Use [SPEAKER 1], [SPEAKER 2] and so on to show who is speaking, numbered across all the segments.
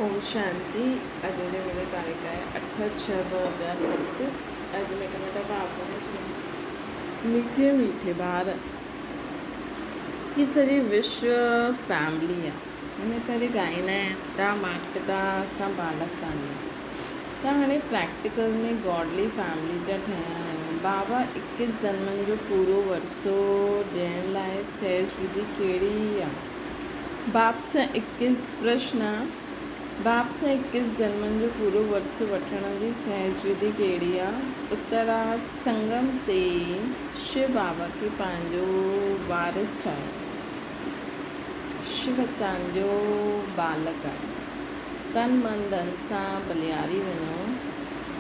[SPEAKER 1] ओम शांति। अॼु जो मुंहिंजो तारीख़ आहे 8/6/2025। अॼु मिट मिट भाउ मीठे मीठे ॿार, ही सॼी विश्व फैमिली आहे। हिन करे ॻाईंदा आहिनि तव्हां माता असां बालक तव्हां तव्हां हाणे प्रैक्टिकल में गॉडली फैमिली जा ठहिया आहियो। बाबा 21 जन्मनि जो पूरो वरसो ॾियण लाइ सहज विधि कहिड़ी आहे? बाप सां 21 प्रश्न। बाप सां 21 जन्मनि जो पूरो वर्ष वठण जी सहज विधि कहिड़ी आहे? उत्तर आहे संगम ते शिव बाबा खे पंहिंजो वारिस ठाहियो। शिव असांजो बालक आहे। तन मन धन सां बलियारी वञो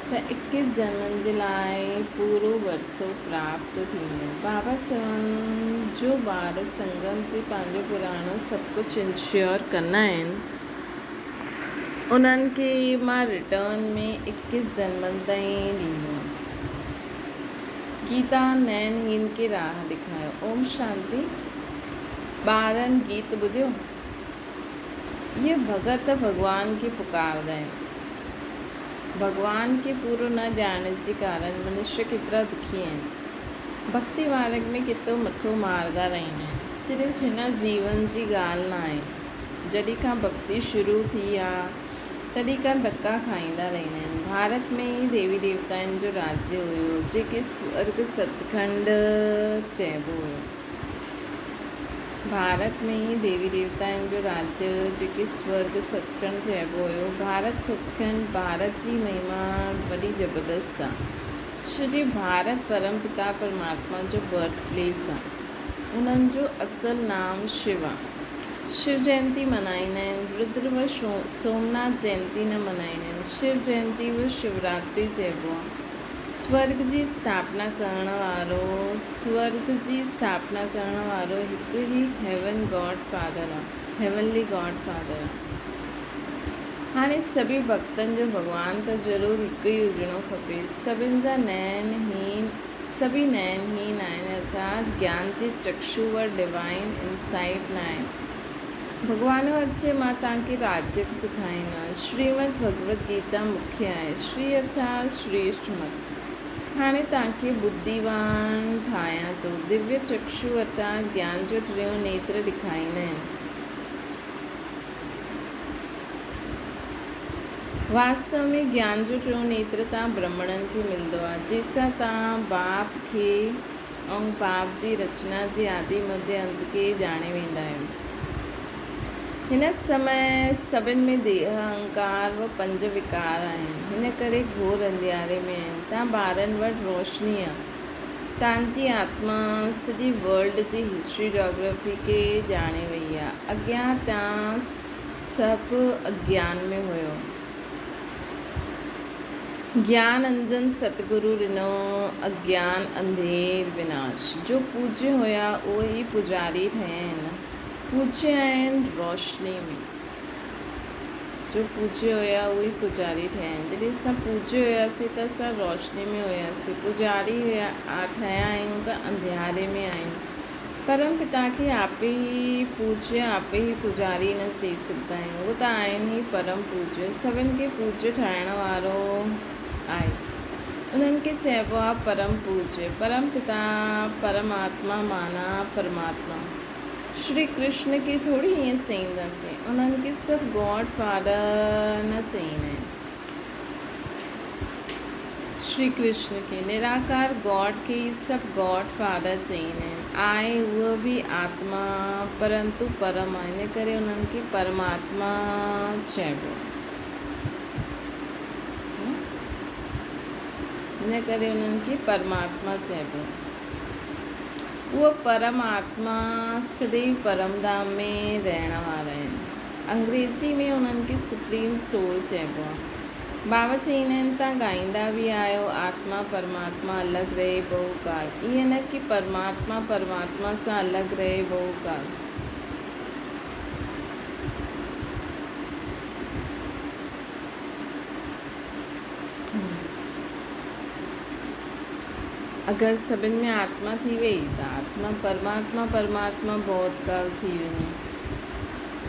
[SPEAKER 1] त 21 जन्मनि जे लाइ पूरो वरसो प्राप्त थींदो। बाबा चवनि जो ॿार संगम ते पंहिंजो पुराणो सभु कुझु इंश्योर कंदा आहिनि, उन्हनि खे मां रिटर्न में 21 जन्मनि ताईं ॾींदुमि। गीता नैनहीन खे राह ॾेखारियो। ओम शांति। ॿारनि गीत ॿुधियो? ये भगत भॻवान खे पुकारंदा आहिनि। भॻवान खे पूरो न ॼाणण जे कारण मनुष्य केतिरा दुखी आहिनि। भक्ति मार्ग में केतिरो मथो मारंदा रहंदा आहिनि। सिर्फ़ु हिन जीवन जी ॻाल्हि न आहे। जॾहिं खां भक्ति शुरू थी आहे तॾहिं खां धक्का खाईंदा रहंदा आहिनि। भारत में ई देवी देवताउनि जो राज्य हुयो, जेके स्वर्ग सचखंड चइबो हुयो। भारत में ई देवी देवताउनि जो राज्य जेके स्वर्ग सचखंड चइबो हुयो। भारत सचखंड, भारत जी महिमा वॾी ज़बरदस्त आहे। छो जे भारत परम पिता परमात्मा जो बर्थ प्लेस आहे। उन्हनि जो असुल नाम शिव आहे। शिव जयंती मल्हाईंदा आहिनि। रुद्र व सोमनाथ जयंती न मल्हाईंदा आहिनि। शिव जयंती व शिवरात्रि चइबो आहे। स्वर्ग जी स्थापना करण वारो हिकु ई हेवनली गॉड फादर आहे। हाणे सभी भक्तनि जो भॻवानु त ज़रूरु हिकु ई हुजिणो खपे। सभिनि जा सभी नयनहीन आहिनि, अर्थात ज्ञान जी चक्षु व डिवाइन इंसाइट न आहे। भॻवान अचे मां तव्हांखे राजयोग सेखारींदो। श्रीमद भगवत गीता मुख्य आहे। श्री अर्थात श्रेष्ठ मत। हाणे तव्हांखे बुद्धिवान ठाहियां थो। दिव्य चक्षु अर्थात ज्ञान जो टियों नेत्र ॾेखारींदा आहिनि। वास्तव में ज्ञान जो टियों नेत्र तव्हां ब्राह्मणनि खे मिलंदो आहे, जंहिंसां तव्हां बाप खे ऐं बाप जी रचना जे आदि मध्य अंत खे ॼाणे वेंदा आहियो। हिन समय सभिनि में देह, अहंकार व 5 विकार आहिनि। हिन करे घोर अंधियारे में आहिनि। तव्हां ॿारनि वटि रोशनी आहे। तव्हांजी आत्मा सॼी वर्ल्ड जी हिस्ट्री जोग्राफी खे ॼाणे वई आहे। अॻियां तव्हां सभु अज्ञान में हुयो। ज्ञान अंजन सतगुरु ॾिनो, अज्ञान अंधेर विनाश। जो पूज्य हुया उहे ई पुजारी ठहिया आहिनि। पूज्य आहिनि रोशनी में। जो पूज्य हुया उहे पुजारी ठहिया आहिनि। जॾहिं असां पूज्य हुयासीं त असां रोशनी में हुयासीं। पुजारी ठहिया आहियूं त अंधियारे में आहियूं। परम पिता खे आपे ही पूज्य, आपे ही पुजारी न चई सघंदा आहियूं। उहो त आहिनि ई परम पूज्य। सभिनि खे पूज्य ठाहिण वारो आहे। उन्हनि खे चइबो आहे परम पूज्य। परम पिता परमात्मा माना परमात्मा। श्री कृष्ण खे थोरी ईअं चईंदासीं। उन्हनि खे सभु गॉड फादर न चईंदा आहिनि। श्री कृष्ण खे निराकार गॉड खे सभु गॉड फादर चईंदा आहिनि। आहे उहा बि आत्मा परंतु परम आहे। इन करे उन्हनि खे परमात्मा चइबो। इन करे उन्हनि खे परमात्मा चइबो। उहो परमात्मा सदैव परमधाम में रहण वारा आहिनि। अंग्रेजी में उन्हनि खे सुप्रीम सोल चइबो आहे। बाबा चईंदा आहिनि तव्हां ॻाईंदा बि आहियो आत्मा परमात्मा अलॻि रहे बहुकाल। ईअं न कि परमात्मा परमात्मा सां अलॻि रहे बहुकाल। अगरि सभिनि में आत्मा थी वई त आत्मा परमात्मा परमात्मा बहुत काल थी वञे।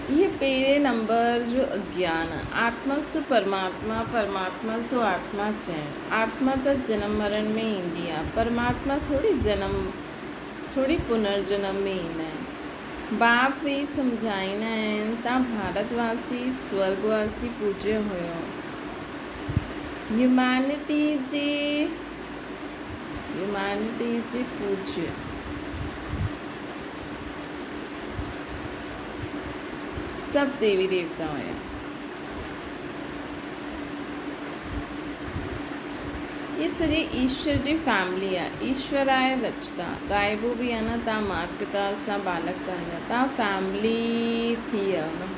[SPEAKER 1] ये पहिरें नंबर जो अज्ञान आत्मा सु परमात्मा, परमात्मा सु आत्मा चैन। आत्मा तो जन्म मरण में ईंदी आहे, परमात्मा थोड़ी पुनर्जन्म में ईंदा आहिनि। बाप भी सम्झाईंदा आहिनि तव्हां भारतवासी स्वर्गवासी पूज्य हुयो। ह्यूमैनिटी जे पूज्य सब देवी देवता हुया। ये सॼी ईश्वर जी फैमिली आहे। ईश्वर आहे रचता, गाइबो बि आहे न। तव्हां माता पिता सां बालक आहियो, तव्हां फैमिली थी वियो न।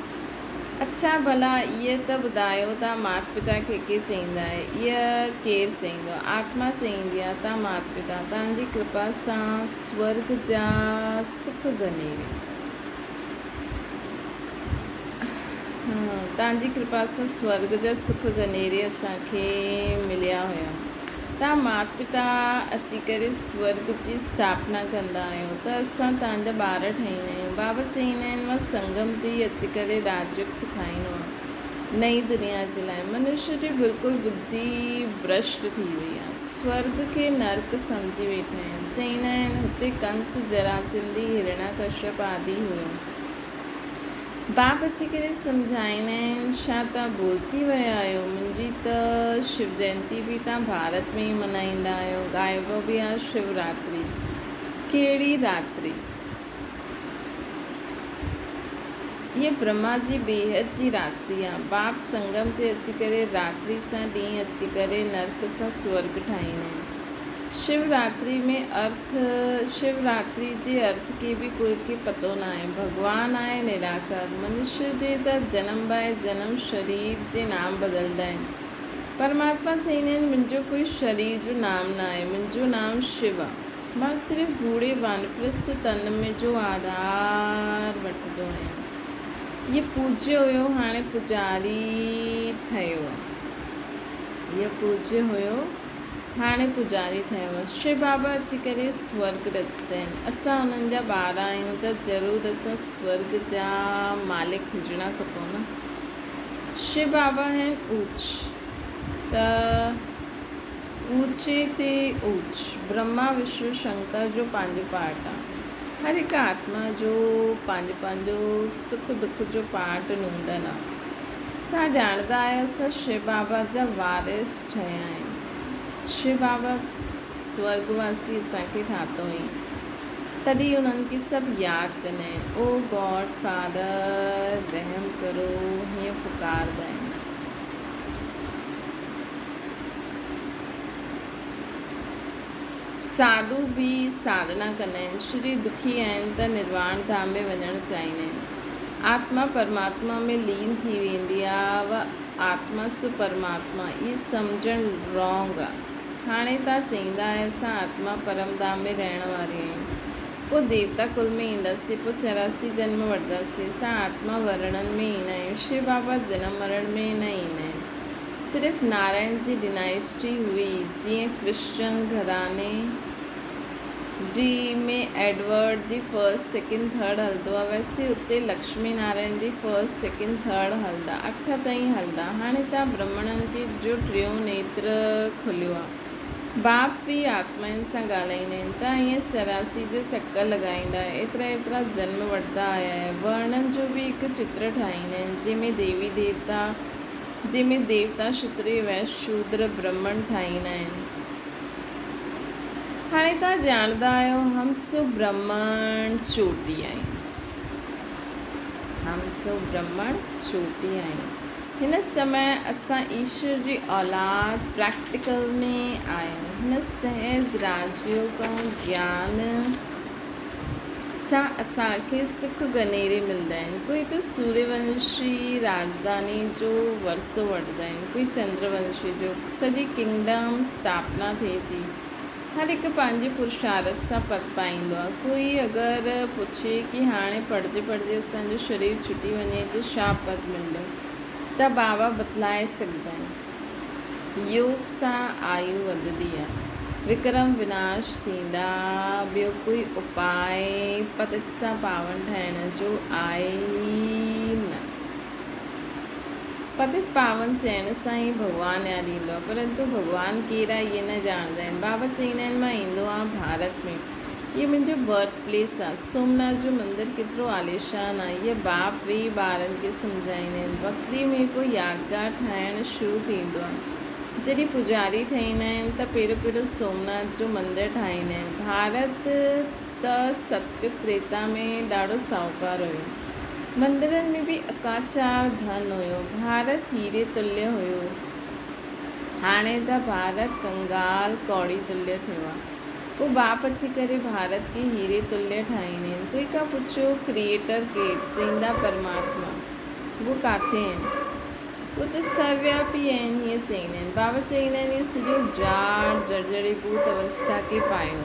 [SPEAKER 1] अच्छा भला इहे त ॿुधायो, तव्हां माता पिता खे चईंदा आहे, इहा केरु चईंदो आहे? आत्मा चईंदी आहे तव्हां माता पिता तव्हांजी कृपा सां स्वर्ग जा सुख गनेरे, तव्हांजी कृपा सां स्वर्ग जा सुख गनेरे असांखे मिलिया हुया। तव्हां माता पिता अची करे स्वर्ग जी स्थापना कंदा आहियो त असां तव्हांजा ॿार ठाहींदा आहियूं। बाबा चईंदा आहिनि मां संगम ते अची करे राजयोग सेखारींदो आहियां नई दुनिया जे लाइ। मनुष्य जी बिल्कुलु बुद्धि भ्रष्ट थी वई आहे, स्वर्ग खे नर्क सम्झी वेठा आहिनि। चईंदा आहिनि हुते कंस, जरासंधी, हिरण्यकश्यप आदि हुयो। बाप अची करे सम्झाईंदा आहिनि छा तव्हां भुलिजी विया आहियो? मुंहिंजी त शिव जयंती बि तव्हां भारत में ई मल्हाईंदा आहियो। गाइबो बि आहे शिवरात्रि। कहिड़ी रात्रि? ये ब्रह्मा जी बेहद जी रात्रि आहे। बाप संगम ते अची करे रात्रि सां ॾींहुं अची करे नर्क सां स्वर्ग ठाहींदा आहिनि। शिवरात्रि जे अर्थ के भी कोई के पतो न आहे। भगवान आहे निराकार। मनुष्य जे त जन्म बाय जन्म शरीर जे नाम बदलंदा आहिनि। परमात्मा चईंदा आहिनि मुंहिंजो कोई शरीर जो नाम न आहे, मुंहिंजो नाम शिव आहे। मां सिर्फ़ु बूढ़े वानप्रस्थ तन में जो आधार वठंदो आहियां। ये पूज्य हुयो, हाणे पुजारी ठहियो आहे। ये पूज्य हुयो, हाणे पुजारी ठहियो आहे। शिव बाबा अची करे स्वर्ग रचंदा आहिनि। असां उन्हनि जा ॿार आहियूं त ज़रूरु असां स्वर्ग जा मालिक हुजणा खपूं न। शिव बाबा आहिनि ऊच, त ऊचे ते ऊच। ब्रह्मा विष्णु शंकर जो पंहिंजो पार्ट आहे। हर हिकु आत्मा जो पंहिंजो सुख दुख जो पार्ट नूंदन आहे। तव्हां ॼाणंदा आहियो असां शिव बाबा जा वारिस ठहिया आहियूं। शिव बाबा स्वर्गवासी असांखे ठातो हुई, तॾहिं उन्हनि खे सभु यादि कंदा आहिनि। ओ गॉड फादर रहम करो, हीअं पुकारंदा आहिनि। साधु बि साधना कंदा आहिनि। श्री दुखी आहिनि त निर्वाण धाम में वञणु चाहींदा आहिनि। आत्मा परमात्मा में लीन थी वेंदी आहे। व आत्मा सु परमात्मा, इहे सम्झणु रॉन्ग आहे। हाणे तव्हां चईंदा आहियो असां आत्मा परम धाम में रहण वारी आहियूं, पोइ देवता कुल में ईंदासीं, पोइ 84 जन्म वठंदासीं। असां आत्मा वर्णन में ईंदा आहियूं। शिव बाबा जनम मरण में न ईंदा आहिनि। सिर्फ़ु नारायण जी डिनाइस्टी हुई, जीअं क्रिश्चन घराने जी में Edward the first second third हलंदो आहे, वैसे उते Lakshmi Narayan ji first second third हलंदा, 8 ताईं हलंदा। हाणे तव्हां ब्राह्मणनि जो टियों नेत्र खुलियो आहे। बाप बि आत्माउनि सां ॻाल्हाईंदा आहिनि। तव्हां ईअं 84 जो चकर लॻाईंदा, एतिरा जन्म वठंदा आया आहियो। वर्णन जो बि हिकु चित्र ठाहींदा आहिनि, जंहिंमें देवता क्षत्रिय वैश्य शूद्र ब्राह्मण ठाहींदा आहिनि। हाणे तव्हां ॼाणंदा आहियो हम सो ब्राह्मण चोटी आहियूं। हम सो ब्राह्मण चोटी आहियूं। हिन समय असां ईश्वर जी औलाद प्रैक्टिकल में आहियूं। हिन सहज राजयोग ऐं ज्ञान सां असांखे सुख गनेरे मिलंदा आहिनि। कोई त सूर्यवंशी राजधानी जो वरसो वठंदा आहिनि, कोई चंद्रवंशी जो। सॼी किंगडम स्थापना थिए थी। हर हिकु पंहिंजे पुरुषार्थ सां पद पाईंदो आहे। कोई अगरि पुछे कि हाणे पढ़ंदे असांजो शरीर छुटी वञे त छा पद मिलंदो, त बाबा बतलाए सघंदा आहिनि। योग सां आयु वधंदी आहे, विक्रम विनाश थींदा। ॿियो कोई उपाय पतित सां पावन ठहिण जो आहे ई पतित पावन चइण सां ई भॻवानु यादि ईंदो आहे, परंतु भॻवानु केरु आहे इहे न ॼाणंदा आहिनि। बाबा चईंदा आहिनि मां ईंदो आहियां भारत में, इहो मुंहिंजो बर्थ प्लेस आहे। सोमनाथ जो मंदरु केतिरो आलीशान आहे, इहे बाप वेही ॿारनि खे सम्झाईंदा आहिनि। वक़्ती में को यादगार ठाहिणु शुरू थींदो आहे। जॾहिं पुजारी ठहींदा आहिनि त पहिरियों सोमनाथ जो मंदरु ठाहींदा आहिनि। भारत त सत्युग त्रेता में ॾाढो साहूकार हुयो, मंदरनि में बि अकाचार धन हुयो, भारत हीरे तुल्य हुयो। हाणे त भारत कंगाल कौड़ी तुल्य थियो आहे। पोइ बाप अची करे भारत खे हीरे तुल्य ठाहींदा आहिनि। कोई खां पुछो क्रिएटर केरु, चईंदा परमात्मा। उहो किथे आहिनि? उहो त सर्वव्यापी आहिनि, हीअं चईंदा आहिनि। बाबा चईंदा आहिनि इहो सॼो जाड़ जर्जरीभूत अवस्था खे पायो,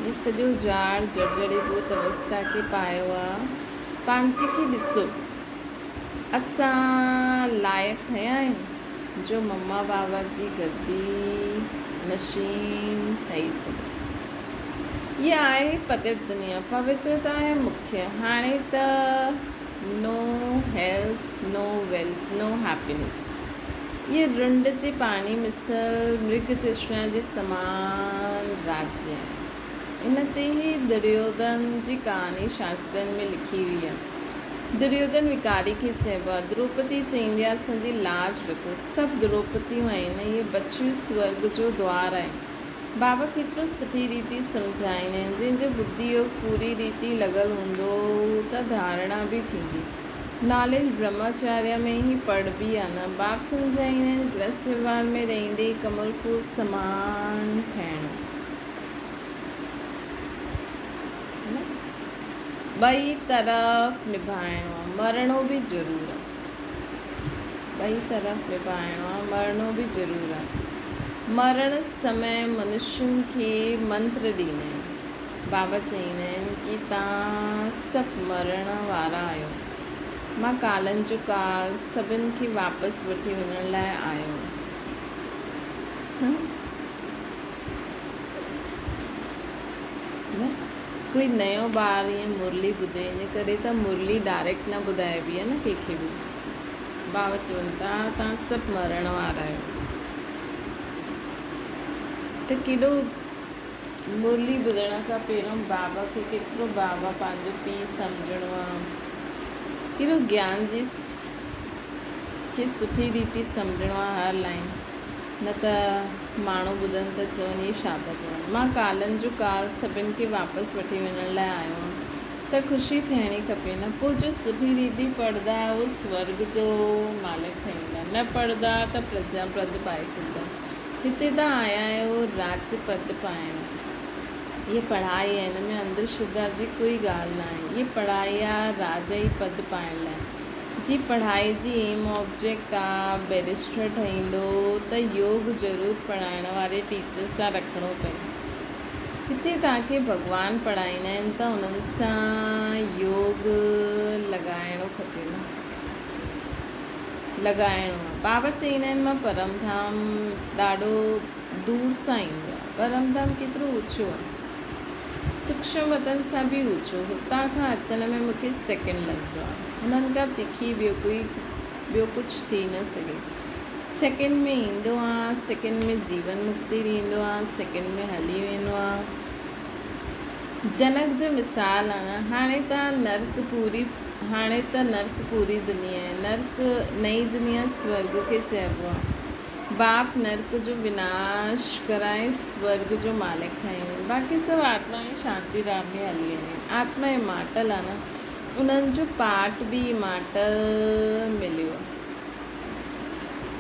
[SPEAKER 1] ये सॼो जाड़ जर्जरीभूत अवस्था खे पायो आहे। पंहिंजे खे ॾिसो, असां लाइक़ु ठहिया आहियूं जो मम्मा बाबा जी गद्दी नशीन ठही सघे। इहा आहे पतित दुनिया, पवित्रता आहे मुख्य। हाणे त नो हेल्थ, नो वेल्थ, नो हैप्पीनेस। इहे रुंड जे पाणी मिसल मृग तृष्णा जे समान राज्य आहे। इन ते ई दुर्योधन जी कहानी शास्त्रनि में लिखी हुई आहे। दुर्योधन विकारी खे चइबो आहे। द्रौपदी चईंदी आहे असांजी लाज रखो। सभु द्रौपदियूं आहिनि, इहे बचियूं स्वर्ग जो द्वार आहे। बाबा केतिरो सुठी रीति सम्झाईंदा आहिनि। जंहिंजो बुद्धि योग पूरी रीति लॻल हूंदो त धारणा बि थींदी। नॉलेज ब्रह्मचार्य में ई पढ़बी आहे न। बाप सम्झाईंदा आहिनि गृहस्थ व्यवहार में रहंदे कमल फूल समान ठहिणो, ॿई तरफ़ निभाइणो आहे, मरणो बि ज़रूरु आहे। ॿई तरफ़ निभाइणो आहे, मरणो बि ज़रूरु आहे। मरण समय मनुष्यनि खे मंत्र ॾींदा आहिनि। बाबा चईंदा आहिनि की तव्हां सभु मरण वारा आहियो। मां कालनि जो काल सभिनि खे वापसि वठी वञण लाइ आयो। कोई नयो ॿार ईअं मुरली ॿुधे, इन करे त मुरली डायरेक्ट न ॿुधाइबी आहे न कंहिंखे बि। बाबा चवनि था तव्हां सभु मरण वारा आहियो। त केॾो मुरली ॿुधण खां पहिरियों बाबा खे केतिरो बाबा पंहिंजो पीउ सम्झणो आहे, केॾो ज्ञान जी खे सुठी रीति सम्झणो आहे हर लाइन। न त माण्हू ॿुधनि त चवनि इहे छा था कनि। मां कालनि जो काल सभिनि खे वापसि वठी वञण लाइ आयो आहियां। त ख़ुशी थियणी खपे न। पोइ जो सुठी रीति पढ़ंदा उहो स्वर्ग जो मालिक ठहींदा, न पढ़ंदा त प्रजा पद पाए छॾींदा। हिते त आया आहियो राज्य पद पाइणु। इहा पढ़ाई आहे, हिन में अंधश्रद्धा जी कोई ॻाल्हि न आहे। इहा पढ़ाई आहे राजा ई पद पाइण लाइ। जी पढ़ाई जी एम ऑब्जेक्ट आहे बैरिस्टर ठहींदो त योग ज़रूरु पढ़ाइण वारे टीचर सां रखिणो पए। हिते तव्हांखे भॻवानु पढ़ाईंदा आहिनि त उन्हनि सां योग लॻाइणो खपे न, लॻाइणो आहे। बाबा चईंदा आहिनि मां परमधाम ॾाढो दूर सां ईंदो आहे। परमधाम केतिरो ऊचो आहे, सूक्ष्म वतन सां बि ऊचो। हुतां खां अचण में मूंखे सेकेंड लॻंदो आहे। हुननि खां तिखी ॿियो कुझु थी न सघे। सेकेंड में ईंदो आहे, सेकेंड में जीवन मुक्ति ॾींदो आहे, सेकेंड में हली वेंदो आहे। जनक जो मिसाल आहे न। हाणे त नर्क पूरी दुनिया आहे। नर्क नई दुनिया स्वर्ग खे चइबो आहे। बाप नर्क जो विनाश कराए स्वर्ग जो मालिक ठाहींदा। बाक़ी सभु आत्माएं शांति धाम में हली वेंदियूं। आत्मा इमार्टल आहे न, उन्हनि जो पार्ट बि इमार्टल मिलियो।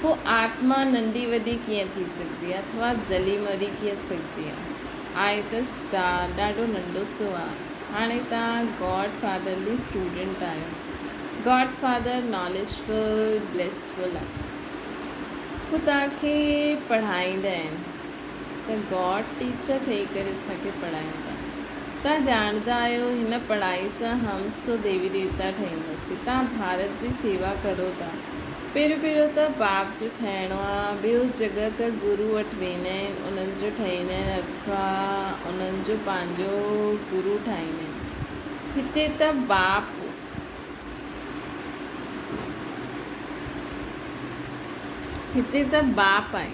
[SPEAKER 1] पोइ आत्मा नंढी वॾी कीअं थी सघंदी आहे, अथवा जली मरी कीअं सघंदी आहे। आहे त स्टार ॾाढो नंढो सो आहे। हाणे तव्हां गॉड फादरली स्टूडेंट आहियो। गॉड फादर नॉलेजफुल ब्लेसफुल आहे। हू तव्हांखे पढ़ाईंदा आहिनि त गॉड टीचर ठही करे असांखे पढ़ाइनि था। तव्हां ॼाणंदा आहियो हिन पढ़ाई सां हम सो देवी देवता ठहींदासीं। तव्हां भारत जी सेवा करो था। पहिरियों त बाप जो ठहिणो आहे, ॿियो जॻह त गुरू वटि वेंदा आहिनि, उन्हनि जो ठाहींदा आहिनि अथवा उन्हनि जो पंहिंजो गुरू ठाहींदा आहिनि। हिते त बाप हिते त बाप आहे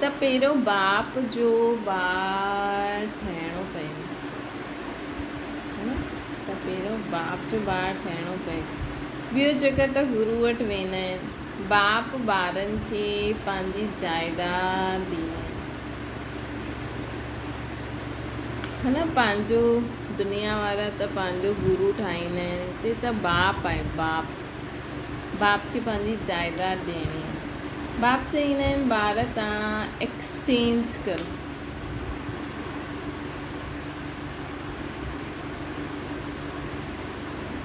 [SPEAKER 1] त पहिरियों बाप जो ॿारु ठहिणो पए, है न? त पहिरियों बाप जो ॿारु ठहिणो पए। ॿियो जेका त गुरू वटि वेंदा आहिनि, बाप ॿारनि खे पंहिंजी जाइदाद ॾींदा आहिनि, है न? पंहिंजो दुनिया वारा त पंहिंजो गुरू ठाहींदा आहिनि, हिते त बाप आहे, बाप खे पंहिंजी जाइदाद ॾियणी आहे। बाप चईंदा आहिनि ॿार तव्हां एक्सचेंज करो,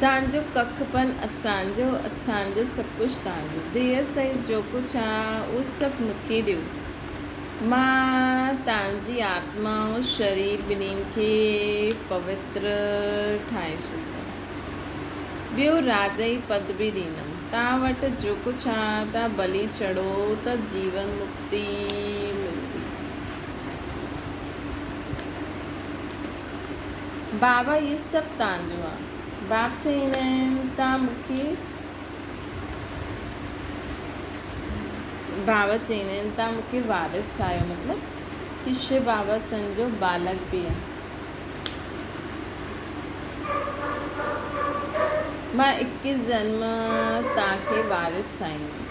[SPEAKER 1] तव्हांजो कखपन असांजो, असांजो सभु कुझु तव्हांजो, देह सहित जो कुझु आहे उहो सभु मूंखे ॾियो, मां तव्हांजी आत्मा ऐं शरीर ॿिन्हिनि खे पवित्र ठाहे छॾींदमि। ॿियो राजाई पद बि ॾींदमि, तव्हां वटि जो कुझु आहे तव्हां बलि चढ़ो त जीवन मुक्ति मिलंदी। बाबा इहे सभु तव्हांजो आहे। बाप चईंदा आहिनि तव्हां मूंखे, बाबा चईंदा आहिनि तव्हां मूंखे वारिस ठाहियो, मतिलबु कि शिव बाबा सम्झो बालक बि आहे। मां 21 जन्म तव्हांखे वारिस ठाहींदमि,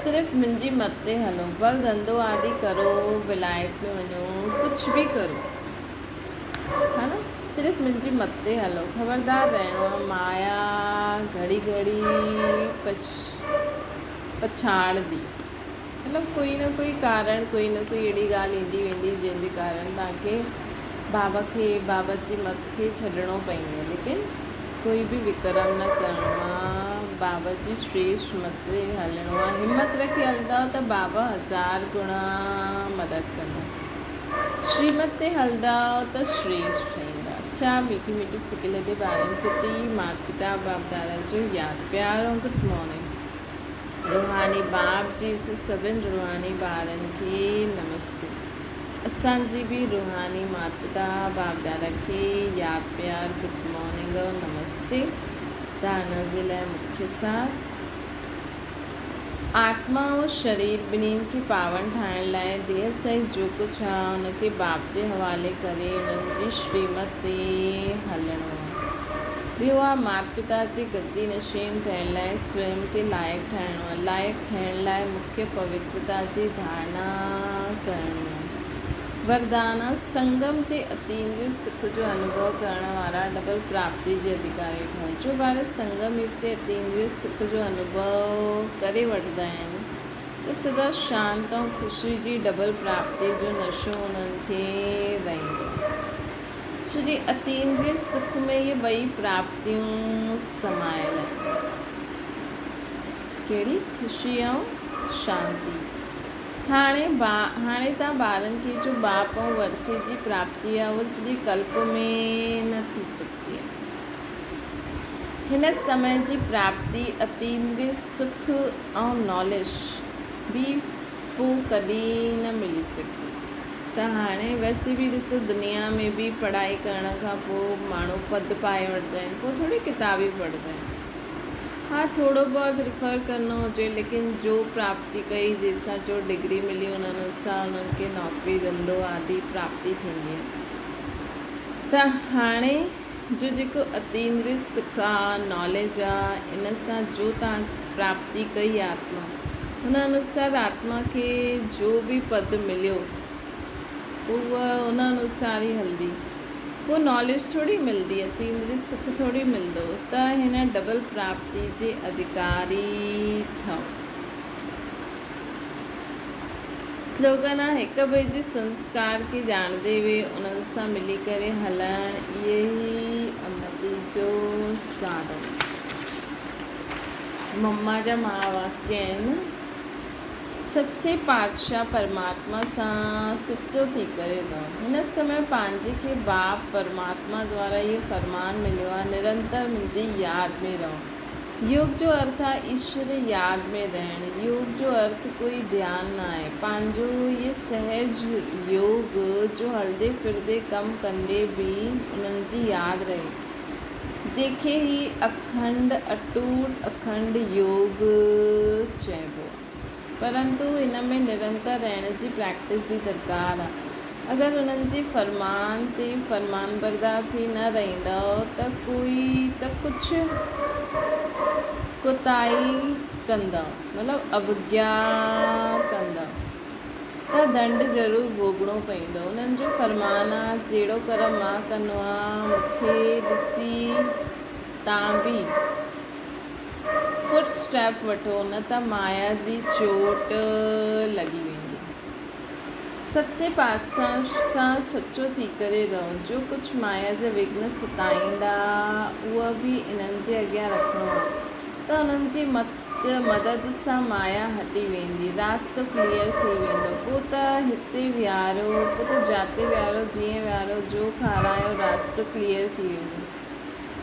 [SPEAKER 1] सिर्फ़ु मुंहिंजी मत ते हलो, बल धंधो आदि करो, विलायत में वञो, कुझु बि करो, है न? सिर्फ़ु मुंहिंजी मत ते हलो, ख़बरदार रहणो आहे, माया घड़ी घड़ी पछाड़ंदी, मतिलबु कोई न कोई कारण, कोई न कोई अहिड़ी ॻाल्हि ईंदी वेंदी जंहिंजे कारण तव्हांखे बाबा जी मत खे छॾिणो पवंदो, लेकिन कोई बि विक्रम न करिणो आहे, बाबा जी श्रेष्ठ मत ते हलणो आहे। हिमत रखी हलंदव त बाबा 1000 गुणा मदद कंदा, श्रीमत ते हलंदव त श्रेष्ठ ठहींदा। अच्छा मीठी मीठी सिकल जे ॿारनि प्रति माता पिता बाप दादा जो यादि प्यार ऐं गुड मॉर्निंग। रूहानी बाप जी सभिनि रूहानी ॿारनि खे नमस्ते। असांजी बि रूहानी माता पिता बाप दादा खे यादि प्यार गुड मॉर्निंग और नमस्ते। तव्हां जे लाइ मुख्य सार, आत्मा ऐं शरीर ॿिन्हिनि खे पावन ठाहिण लाइ देह सहित जो कुझु आहे उनखे बाप जे हवाले करे उन्हनि जी श्रीमत ते हलणो आहे। ॿियो आहे माता पिता जे गद्दी नशीन ठहिण लाइ स्वयं खे लाइक़ु ठाहिणो आहे, लाइक़ु ठहिण लाइ मुख्य पवित्रता जी धारणा करणी आहे। वरदान संगम ते अतीन्द्रिय सुख जो अनुभव करण वारा डबल प्राप्ति जे अधिकारी ठहनि। जो ॿार संगम युग ते अतीन्द्रिय सुख जो अनुभव करे वठंदा आहिनि त सदा शांति ऐं ख़ुशी जी डबल प्राप्ति जो नशो उन्हनि खे रहंदो, छो कि अतीन्द्रिय सुख में ये ॿई प्राप्तियूं समायल आहिनि, कहिड़ी? ख़ुशी ऐं शांति। हाणे तव्हां ॿारनि खे जो बाप ऐं वरसे जी प्राप्ति आहे उहा सॼी कल्प में न थी सघंदी आहे। हिन समय जी प्राप्ति अतीन्द्रिय सुख ऐं नॉलेज बि पोइ कॾहिं न मिली सघंदी। त हाणे वैसे बि ॾिसो दुनिया में बि पढ़ाई करण खां पोइ माण्हू पद पाए वठंदा आहिनि, पोइ थोरी किताबी पढ़ंदा आहिनि, हाँ थोड़ो बहुत रिफ़र करिणो हुजे, लेकिन जो प्राप्ति कई जंहिंसां जो डिग्री मिली उन्हनि सां उन्हनि खे नौकिरी धंधो आदि प्राप्ति थींदी आहे। त हाणे जो जेको अतीन्द्रिय सुख आहे, नॉलेज आहे, इन सां जो तव्हां प्राप्ति कई आत्मा, उन अनुसार आत्मा खे जो बि पद मिलियो उहा उन अनुसार ई हलंदी, पोइ नॉलेज थोरी मिलंदी, अतीन्द्रिय सुख थोरी मिलंदो। त हिन डबल प्राप्ति जे अधिकारी ठहो। स्लोगन आहे हिक ॿिए जे संस्कार खे ॼाणंदे हुए उन्हनि सां मिली करे हलणु, इहे ई अमृत जो साधन। मम्मा जा महावाक्य आहिनि, सचे पातशाह परमात्मा सां सचो थी करे रहो। हिन समय पंहिंजे खे बाप परमात्मा द्वारा इहो फरमान मिलियो आहे, निरंतर मुंहिंजी यादि में रहो। योग जो अर्थ आहे ईश्वर यादि में रहणु। योग जो अर्थ कोई ध्यानु न आहे, पंहिंजो इहे सहज योग जो हलंदे फिरदे कमु कंदे बि उन्हनि जी यादि रहे। जंहिंखे ही अखंड अटूट अखंड योग चइबो आहे। परंतु हिन में निरंतर रहण जी प्रैक्टिस जी दरकार आहे। अगरि उन्हनि जी फरमान ते फरमान बरदार थी न रहंदव त कुझु कोताही कंदव, मतिलबु अवज्ञा कंदव त दंड ज़रूरु भोगणो पवंदो। उन्हनि जो फरमान आहे, जहिड़ो कर्म मां कंदो आहियां मूंखे ॾिसी तव्हां बि फुट स्टैप वठो, न त माया जी चोट लॻी वेंदी। सचे पातशाह सां सचो थी करे रहो। जो कुझु माया जा विघ्न सताईंदा उहा बि इन्हनि जे अॻियां रखिणो आहे, त उन्हनि जी मदद सां माया हटी वेंदी, रास्तो क्लियर थी वेंदो। पोइ त हिते विहारो, पोइ त जाते विहारो, जीअं विहारो, जो खारायो, रास्तो क्लियर थी वेंदो।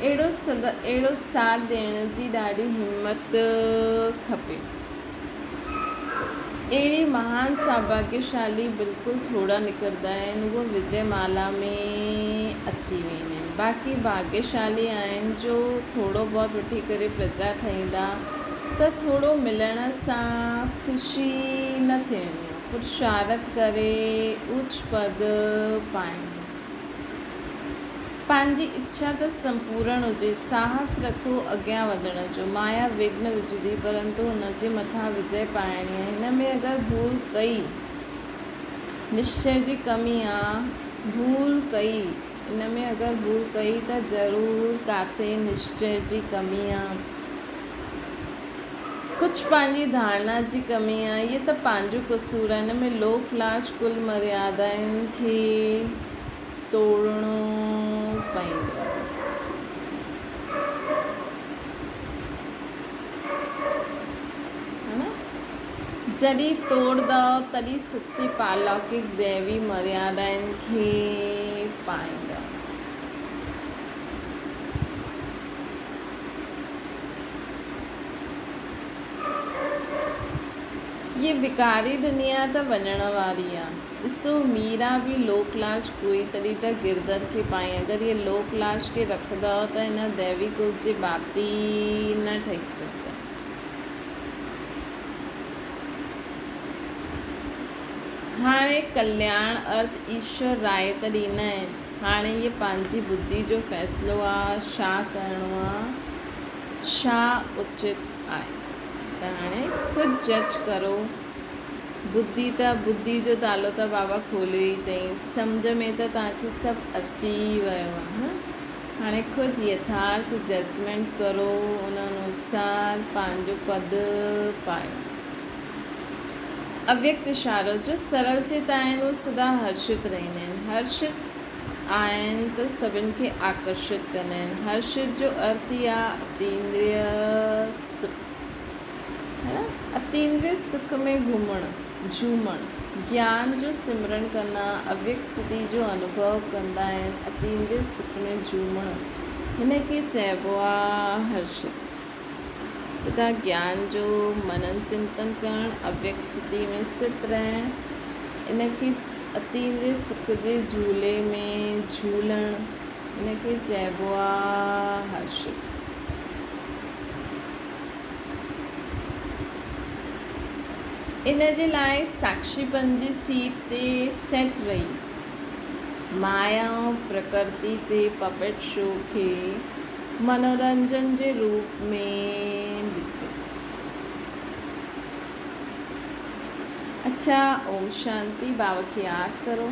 [SPEAKER 1] अहिड़ो साथ ॾियण जी ॾाढी हिम्मत खपे। अहिड़ी महान सौभाग्यशाली बिल्कुलु थोरा निकिरंदा आहिनि, उहे विजय माला में अची वेंदा आहिनि। बाक़ी भाग्यशाली आहिनि जो थोरो बहुत वठी करे प्रजा ठहींदा, त थोरो मिलण सां ख़ुशी न थियणी, पुरुषार्थ करे उच्च पद पाइनि। पंहिंजी इच्छा त संपूर्ण हुजे, साहस रखो अॻियां वधण जो। माया विघ्न विझंदी, परंतु हुनजे मथां विजय पाइणी आहे। हिन में अगरि भूल कई, निश्चय जी कमी आहे, भूल कई, हिन में अगरि भूल कई त ज़रूरु किथे निश्चय जी कमी आहे, कुझु पंहिंजी धारणा जी कमी आहे। इहे त पंहिंजो कसूर आहे। हिन में लोक लाज कुल मर्यादाउनि खे तोड़णो पवंदो। जॾहिं तोड़ंदव तॾहिं सची पालौकिक दैवी मर्यादाउनि खे पाईंदव। ये विकारी दुनिया त वञण वारी आहे। ॾिसो मीरा बि लोकलाज कोई तॾहिं त गिरधर खे पाई। अगरि ये लोकलाज खे रखंदव त हिन दैवी कुल जे भाती न ठही सघंदा। हाणे कल्याण अर्थ ईश्वर राय त ॾींदा आहिनि। हाणे ये पंहिंजी बुद्धि जो फ़ैसिलो आहे, छा करिणो आहे, छा उचित आहे। त हाणे ख़ुदि जज करो। बुद्धि जो तालो त बाबा खोलियो ई अथई, सम्झ में त तव्हांखे सभु अची वियो आहे। हाणे ख़ुदि यथार्थ जजमेंट करो, उन अनुसार पंहिंजो पद पायो। अव्यक्त इशारो जो सरल चेता आहिनि, उहे सदा हर्षित रहंदा आहिनि। हर्षित आहिनि त सभिनि खे आकर्षित कंदा आहिनि। हर्षित जो अर्थ ई आहे अतींद्रिय सुख, है ना। अतींद्रिय सुख में झूमणु, ज्ञान जो सिमरन कंदा, अव्यक्त स्थिति जो अनुभव कंदा आहिनि। अतींद्रिय सुख में झूमणु, हिन खे चइबो आहे हर्षित। सदा ज्ञान जो मनन चिंतन करणु, अव्यक्त स्थिति में स्थित रहणु, इन खे अतींद्रिय सुख जे झूले में झूलणु, इन खे चइबो आहे हर्षित। इन जे लाइ साक्षीपन जी सीट ते सेट रही माया ऐं प्रकृति जे पपेट शो खे मनोरंजन जे रूप में ॾिसो। अच्छा, ओम शांति। बाबा खे यादि करो।